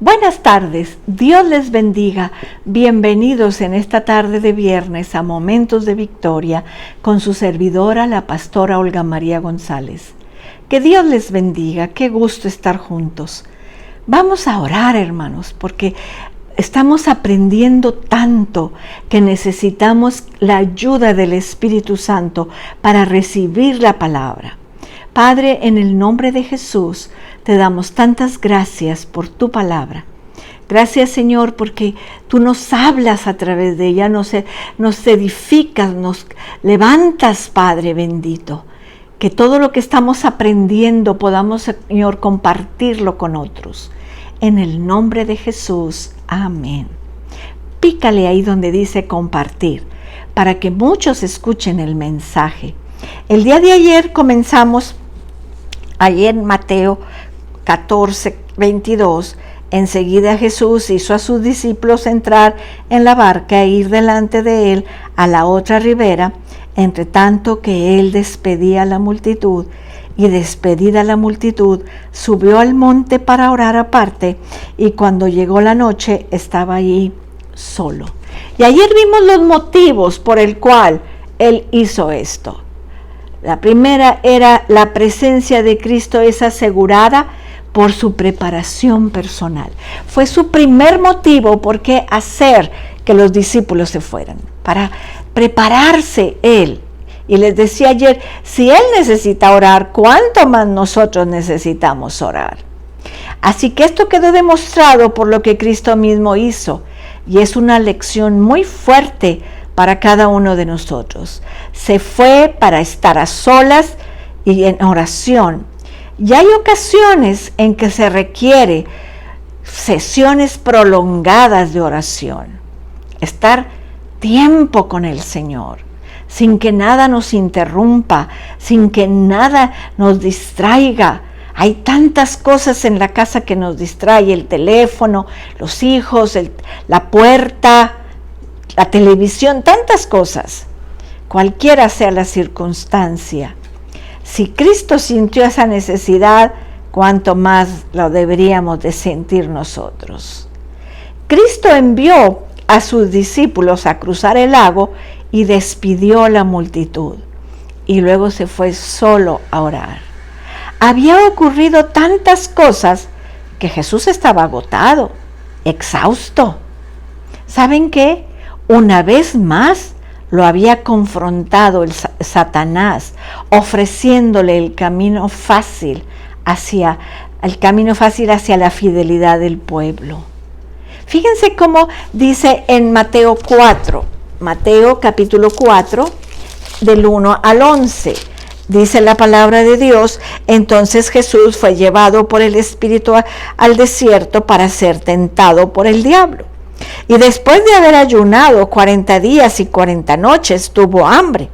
Buenas tardes, Dios les bendiga. Bienvenidos en esta tarde de viernes a Momentos de Victoria con su servidora, la pastora Olga María González. Que Dios les bendiga, qué gusto estar juntos. Vamos a orar, hermanos, porque estamos aprendiendo tanto que necesitamos la ayuda del Espíritu Santo para recibir la palabra. Padre, en el nombre de Jesús, te damos tantas gracias por tu palabra. Gracias, Señor, porque tú nos hablas a través de ella, nos edificas, nos levantas, Padre bendito. Que todo lo que estamos aprendiendo podamos, Señor, compartirlo con otros. En el nombre de Jesús, amén. Pícale ahí donde dice compartir, para que muchos escuchen el mensaje. El día de ayer comenzamos, ayer en Mateo 14, 22, enseguida Jesús hizo a sus discípulos entrar en la barca e ir delante de él a la otra ribera, entre tanto que él despedía a la multitud, y despedida la multitud, subió al monte para orar aparte, y cuando llegó la noche estaba allí solo. Y ayer vimos los motivos por el cual él hizo esto. La primera era la presencia de Cristo es asegurada por su preparación personal. Fue su primer motivo por qué hacer que los discípulos se fueran, para prepararse él. Y les decía ayer, si él necesita orar, ¿cuánto más nosotros necesitamos orar? Así que esto quedó demostrado por lo que Cristo mismo hizo, y es una lección muy fuerte para cada uno de nosotros. Se fue para estar a solas y en oración. Y hay ocasiones en que se requiere sesiones prolongadas de oración. Estar tiempo con el Señor, sin que nada nos interrumpa, sin que nada nos distraiga. Hay tantas cosas en la casa que nos distrae: el teléfono, los hijos, la puerta, la televisión, tantas cosas. Cualquiera sea la circunstancia. Si Cristo sintió esa necesidad, cuánto más lo deberíamos de sentir nosotros. Cristo envió a sus discípulos a cruzar el lago y despidió a la multitud. Y luego se fue solo a orar. Había ocurrido tantas cosas que Jesús estaba agotado, exhausto. ¿Saben qué? Una vez más lo había confrontado el Satanás, ofreciéndole el camino fácil hacia la fidelidad del pueblo. Fíjense cómo dice en Mateo capítulo 4, del 1 al 11. Dice la palabra de Dios: entonces Jesús fue llevado por el Espíritu al desierto para ser tentado por el diablo. Y después de haber ayunado 40 días y 40 noches, tuvo hambre.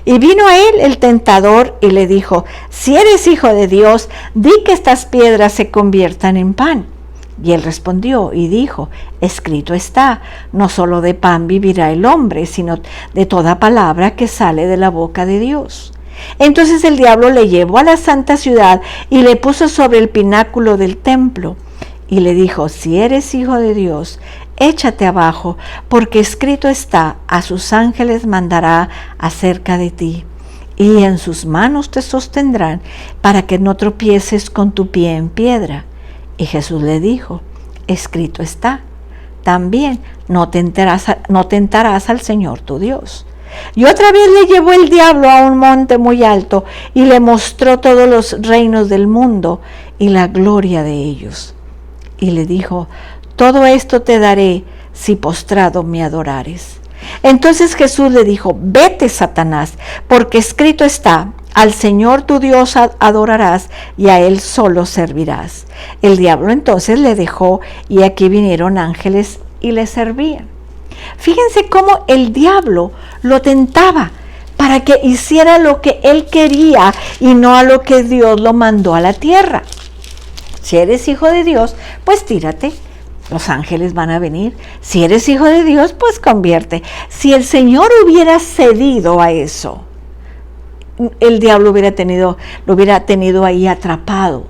Y vino a él el tentador y le dijo: si eres hijo de Dios, di que estas piedras se conviertan en pan. Y él respondió y dijo: escrito está, no solo de pan vivirá el hombre, sino de toda palabra que sale de la boca de Dios. Entonces el diablo le llevó a la santa ciudad y le puso sobre el pináculo del templo. Y le dijo: si eres hijo de Dios, échate abajo, porque escrito está, a sus ángeles mandará acerca de ti, y en sus manos te sostendrán, para que no tropieces con tu pie en piedra. Y Jesús le dijo: escrito está también, no tentarás al Señor tu Dios. Y otra vez le llevó el diablo a un monte muy alto, y le mostró todos los reinos del mundo y la gloria de ellos. Y le dijo: todo esto te daré si postrado me adorares. Entonces Jesús le dijo: vete, Satanás, porque escrito está, al Señor tu Dios adorarás y a Él solo servirás. El diablo entonces le dejó, y aquí vinieron ángeles y le servían. Fíjense cómo el diablo lo tentaba para que hiciera lo que él quería y no a lo que Dios lo mandó a la tierra. Si eres hijo de Dios, pues tírate. Los ángeles van a venir. Si eres hijo de Dios, pues convierte. Si el Señor hubiera cedido a eso, el diablo lo hubiera tenido ahí atrapado,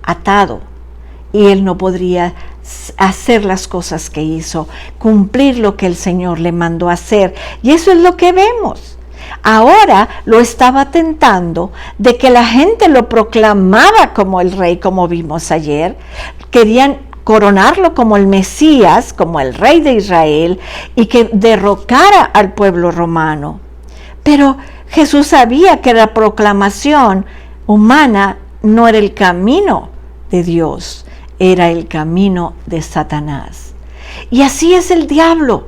atado, y él no podría hacer las cosas que hizo, cumplir lo que el Señor le mandó hacer. Y eso es lo que vemos. Ahora lo estaba tentando de que la gente lo proclamaba como el rey, como vimos ayer. Querían coronarlo como el Mesías, como el rey de Israel, y que derrocara al pueblo romano. Pero Jesús sabía que la proclamación humana no era el camino de Dios, era el camino de Satanás. Y así es el diablo.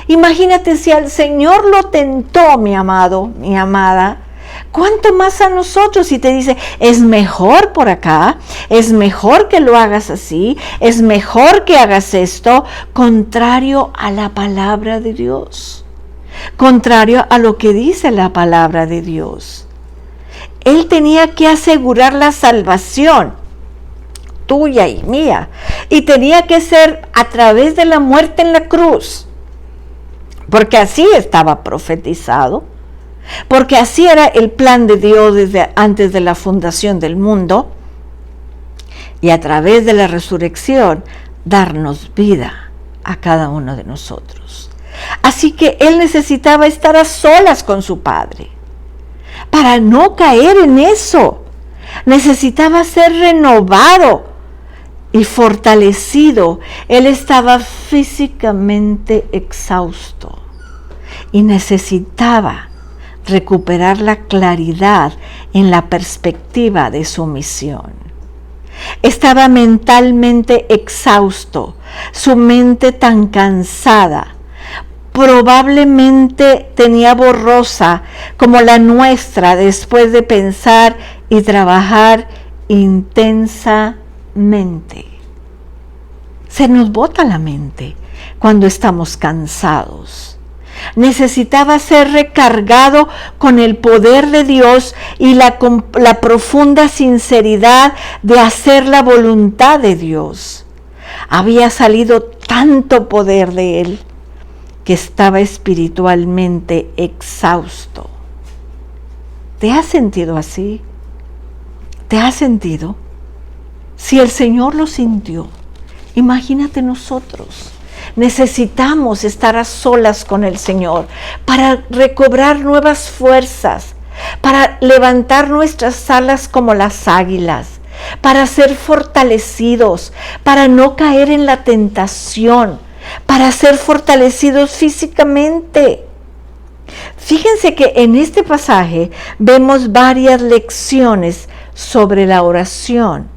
Imagínate si al Señor lo tentó, mi amado, mi amada, ¿cuánto más a nosotros? Si te dice, es mejor por acá, es mejor que lo hagas así, es mejor que hagas esto, contrario a la palabra de Dios, contrario a lo que dice la palabra de Dios. Él tenía que asegurar la salvación tuya y mía, y tenía que ser a través de la muerte en la cruz, porque así estaba profetizado, porque así era el plan de Dios desde antes de la fundación del mundo, y a través de la resurrección darnos vida a cada uno de nosotros. Así que él necesitaba estar a solas con su Padre para no caer en eso. Necesitaba ser renovado y fortalecido. Él estaba físicamente exhausto y necesitaba recuperar la claridad en la perspectiva de su misión. Estaba mentalmente exhausto, su mente tan cansada, probablemente tenía borrosa como la nuestra después de pensar y trabajar intensamente. Se nos bota la mente cuando estamos cansados. Necesitaba ser recargado con el poder de Dios y la profunda sinceridad de hacer la voluntad de Dios. Había salido tanto poder de él que estaba espiritualmente exhausto. ¿Te has sentido así? ¿Te has sentido? Si el Señor lo sintió, imagínate nosotros. Necesitamos estar a solas con el Señor para recobrar nuevas fuerzas, para levantar nuestras alas como las águilas, para ser fortalecidos, para no caer en la tentación, para ser fortalecidos físicamente. Fíjense que en este pasaje vemos varias lecciones sobre la oración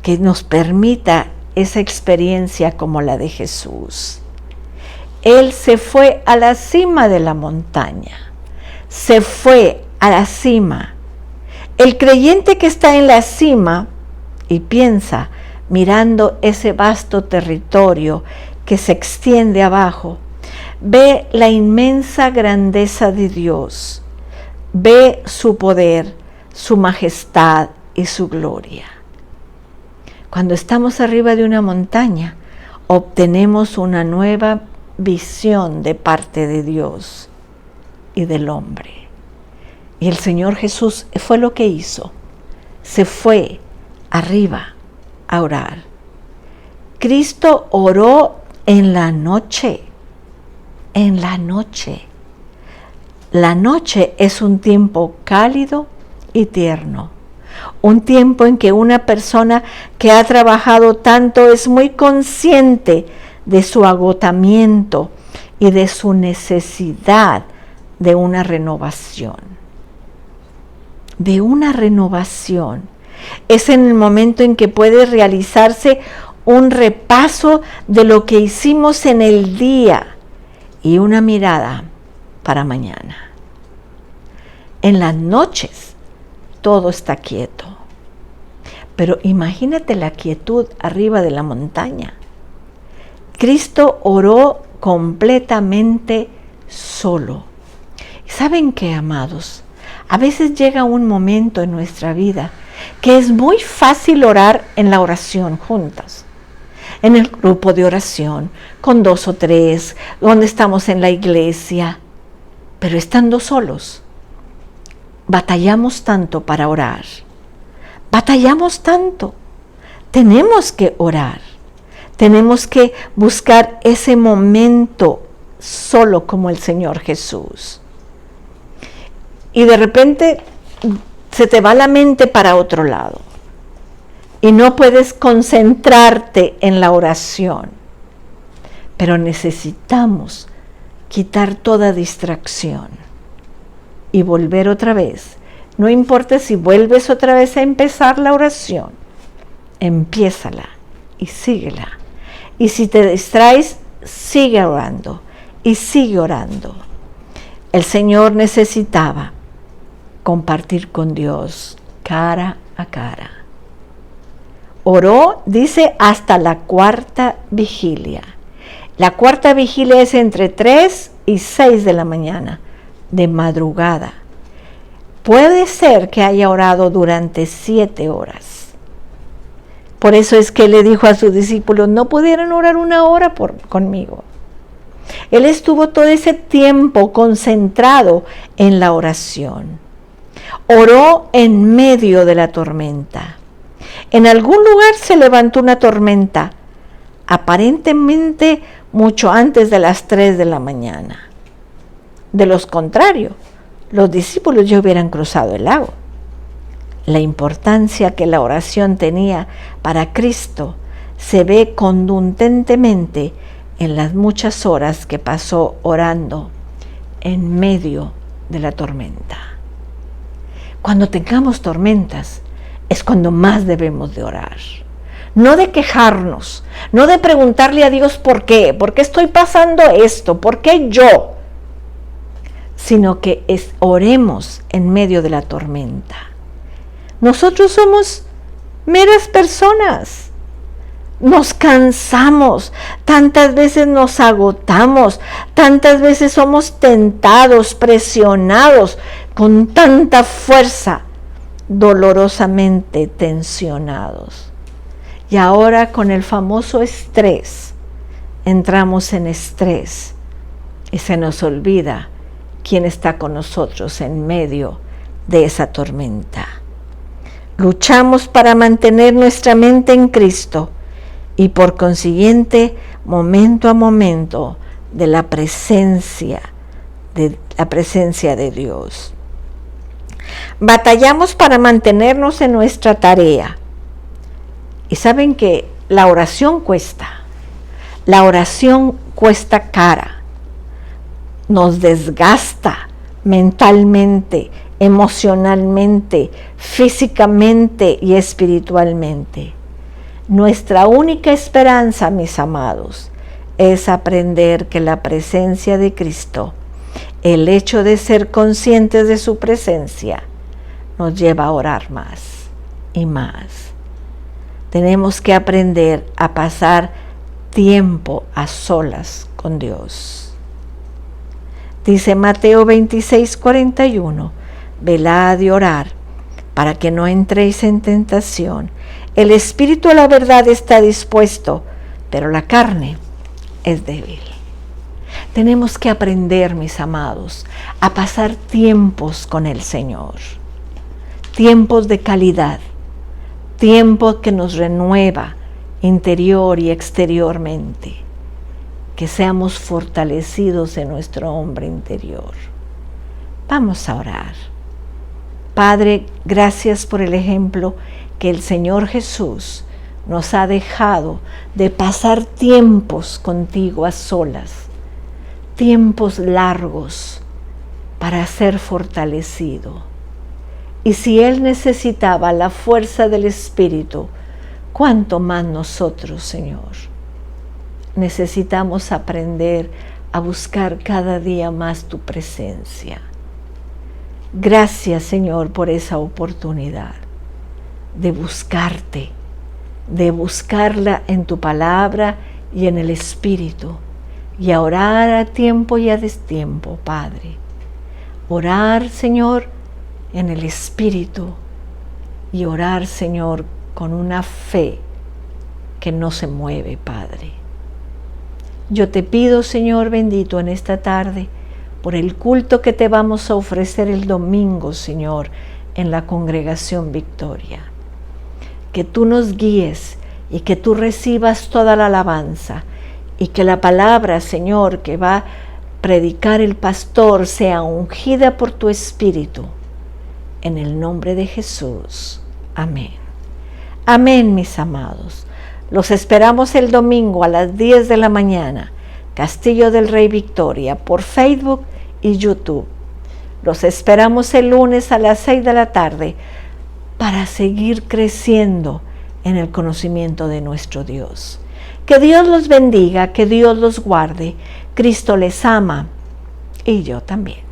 que nos permita esa experiencia como la de Jesús. Él se fue a la cima de la montaña, se fue a la cima. El creyente que está en la cima y piensa, mirando ese vasto territorio que se extiende abajo, ve la inmensa grandeza de Dios, ve su poder, su majestad y su gloria. Cuando estamos arriba de una montaña, obtenemos una nueva visión de parte de Dios y del hombre. Y el Señor Jesús fue lo que hizo. Se fue arriba a orar. Cristo oró en la noche. En la noche. La noche es un tiempo cálido y tierno. Un tiempo en que una persona que ha trabajado tanto es muy consciente de su agotamiento y de su necesidad de una renovación. De una renovación. Es en el momento en que puede realizarse un repaso de lo que hicimos en el día y una mirada para mañana. En las noches todo está quieto, pero imagínate la quietud arriba de la montaña. Cristo oró completamente solo. ¿Saben qué, amados? A veces llega un momento en nuestra vida que es muy fácil orar en la oración juntas, en el grupo de oración, con 2 o 3, donde estamos en la iglesia, pero estando solos, batallamos tanto para orar, batallamos tanto. tenemos que orar. Tenemos que buscar ese momento solo como el Señor Jesús. Y de repente se te va la mente para otro lado y no puedes concentrarte en la oración. Pero necesitamos quitar toda distracción y volver otra vez. No importa si vuelves otra vez a empezar la oración, empiézala y síguela. Y si te distraes, sigue orando y sigue orando. El Señor necesitaba compartir con Dios cara a cara. Oró, dice, hasta la cuarta vigilia. La cuarta vigilia es entre 3 y 6 de la mañana, de madrugada. Puede ser que haya orado durante 7 horas. Por eso es que le dijo a sus discípulos, no pudieron orar 1 hora conmigo. Él estuvo todo ese tiempo concentrado en la oración. Oró en medio de la tormenta. En algún lugar se levantó una tormenta, aparentemente mucho antes de las 3 de la mañana. De lo contrario, los discípulos ya hubieran cruzado el lago. La importancia que la oración tenía para Cristo se ve contundentemente en las muchas horas que pasó orando en medio de la tormenta. Cuando tengamos tormentas es cuando más debemos de orar. No de quejarnos, no de preguntarle a Dios por qué estoy pasando esto, por qué yo, sino que oremos en medio de la tormenta. Nosotros somos meras personas. Nos cansamos, tantas veces nos agotamos, tantas veces somos tentados, presionados con tanta fuerza, dolorosamente tensionados. Y ahora con el famoso estrés, entramos en estrés y se nos olvida quién está con nosotros en medio de esa tormenta. Luchamos para mantener nuestra mente en Cristo y por consiguiente, momento a momento, de la presencia de Dios. Batallamos para mantenernos en nuestra tarea. Y saben que la oración cuesta. La oración cuesta cara. Nos desgasta mentalmente, emocionalmente, físicamente y espiritualmente. Nuestra única esperanza, mis amados, es aprender que la presencia de Cristo, el hecho de ser conscientes de su presencia, nos lleva a orar más y más. Tenemos que aprender a pasar tiempo a solas con Dios. Dice Mateo 26:41, velad y orad para que no entréis en tentación. El espíritu a la verdad está dispuesto, pero la carne es débil. Tenemos que aprender, mis amados, a pasar tiempos con el Señor. Tiempos de calidad, tiempo que nos renueva interior y exteriormente. Que seamos fortalecidos en nuestro hombre interior. Vamos a orar. Padre, gracias por el ejemplo que el Señor Jesús nos ha dejado de pasar tiempos contigo a solas, tiempos largos para ser fortalecido. Y si Él necesitaba la fuerza del Espíritu, ¿cuánto más nosotros, Señor? Necesitamos aprender a buscar cada día más tu presencia. Gracias, Señor, por esa oportunidad de buscarte, de buscarla en tu palabra y en el Espíritu, y a orar a tiempo y a destiempo, Padre. Orar, Señor, en el Espíritu, y orar, Señor, con una fe que no se mueve, Padre. Yo te pido, Señor bendito, en esta tarde, por el culto que te vamos a ofrecer el domingo, Señor, en la Congregación Victoria. Que tú nos guíes y que tú recibas toda la alabanza y que la palabra, Señor, que va a predicar el pastor sea ungida por tu Espíritu. En el nombre de Jesús. Amén. Amén, mis amados. Los esperamos el domingo a las 10 de la mañana, Castillo del Rey Victoria, por Facebook y YouTube. Los esperamos el lunes a las 6 de la tarde para seguir creciendo en el conocimiento de nuestro Dios. Que Dios los bendiga, que Dios los guarde. Cristo les ama y yo también.